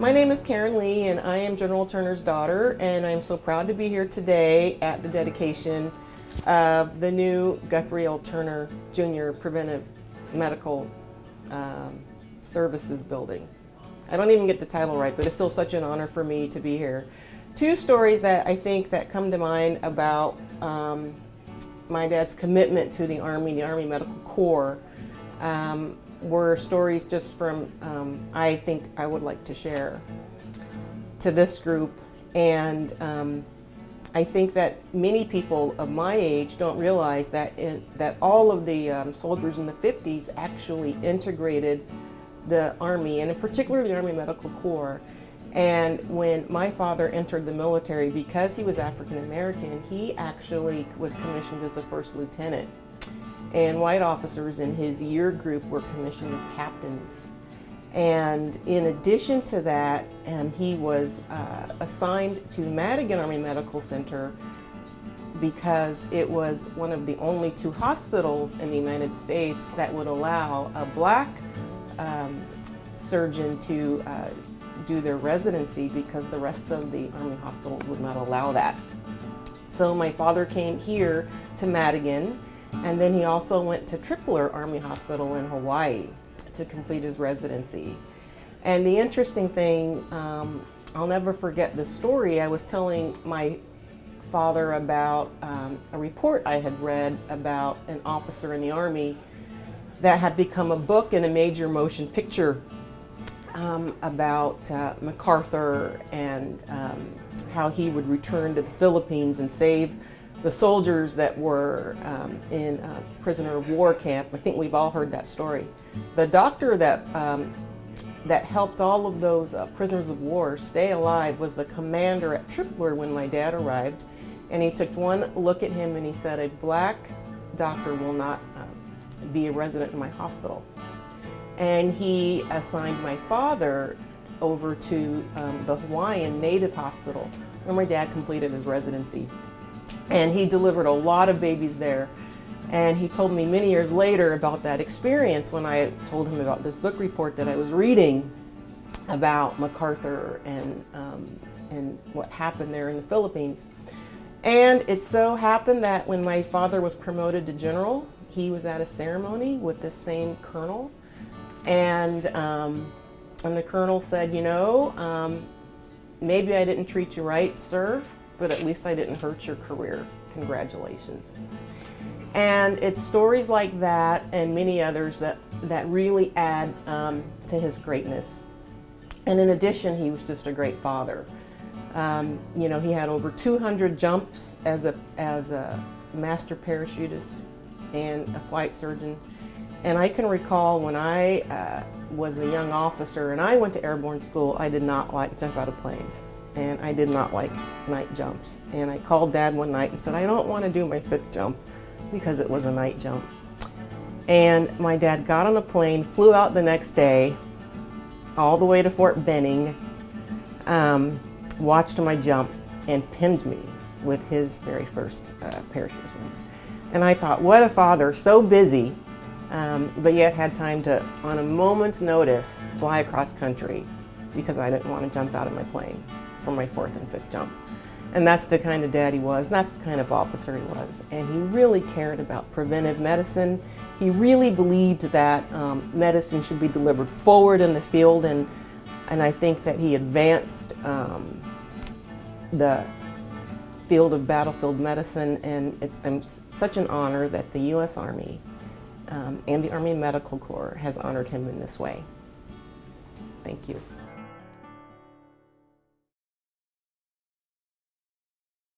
My name is Karen Lee, and I am General Turner's daughter, and I'm so proud to be here today at the dedication of the new Guthrie L. Turner Jr. Preventive Medical Services building. I don't even get the title right, but it's still such an honor for me to be here. Two stories that I think that come to mind about my dad's commitment to the Army Medical Corps were stories just from, I think I would like to share to this group. And I think that many people of my age don't realize that that all of the soldiers in the 50s actually integrated the Army, and in particular the Army Medical Corps. And when my father entered the military, because he was African American, he actually was commissioned as a first lieutenant. And white officers in his year group were commissioned as captains. And in addition to that, he was assigned to Madigan Army Medical Center because it was one of the only two hospitals in the United States that would allow a black surgeon to do their residency, because the rest of the Army hospitals would not allow that. So my father came here to Madigan, and then he also went to Tripler Army Hospital in Hawaii to complete his residency. And the interesting thing, I'll never forget this story. I was telling my father about a report I had read about an officer in the Army that had become a book and a major motion picture about MacArthur and how he would return to the Philippines and save the soldiers that were in a prisoner of war camp. I think we've all heard that story. The doctor that that helped all of those prisoners of war stay alive was the commander at Tripler when my dad arrived, and he took one look at him and he said, "A black doctor will not be a resident in my hospital." And he assigned my father over to the Hawaiian Native Hospital, where my dad completed his residency. And he delivered a lot of babies there. And he told me many years later about that experience when I told him about this book report that I was reading about MacArthur and what happened there in the Philippines. And it so happened that when my father was promoted to general, he was at a ceremony with this same colonel. And the colonel said, "You know, maybe I didn't treat you right, sir, but at least I didn't hurt your career. Congratulations." And it's stories like that and many others that really add to his greatness. And in addition, he was just a great father. You know, he had over 200 jumps as a master parachutist and a flight surgeon. And I can recall when I was a young officer and I went to airborne school, I did not like to jump out of planes. And I did not like night jumps. And I called Dad one night and said, "I don't want to do my 5th jump," because it was a night jump. And my dad got on a plane, flew out the next day, all the way to Fort Benning, watched my jump, and pinned me with his very first parachutist wings. And I thought, what a father, so busy, but yet had time to, on a moment's notice, fly across country because I didn't want to jump out of my plane for my 4th and 5th jump. And that's the kind of dad he was, and that's the kind of officer he was. And he really cared about preventive medicine. He really believed that medicine should be delivered forward in the field, and I think that he advanced the field of battlefield medicine, and it's such an honor that the U.S. Army and the Army Medical Corps has honored him in this way. Thank you.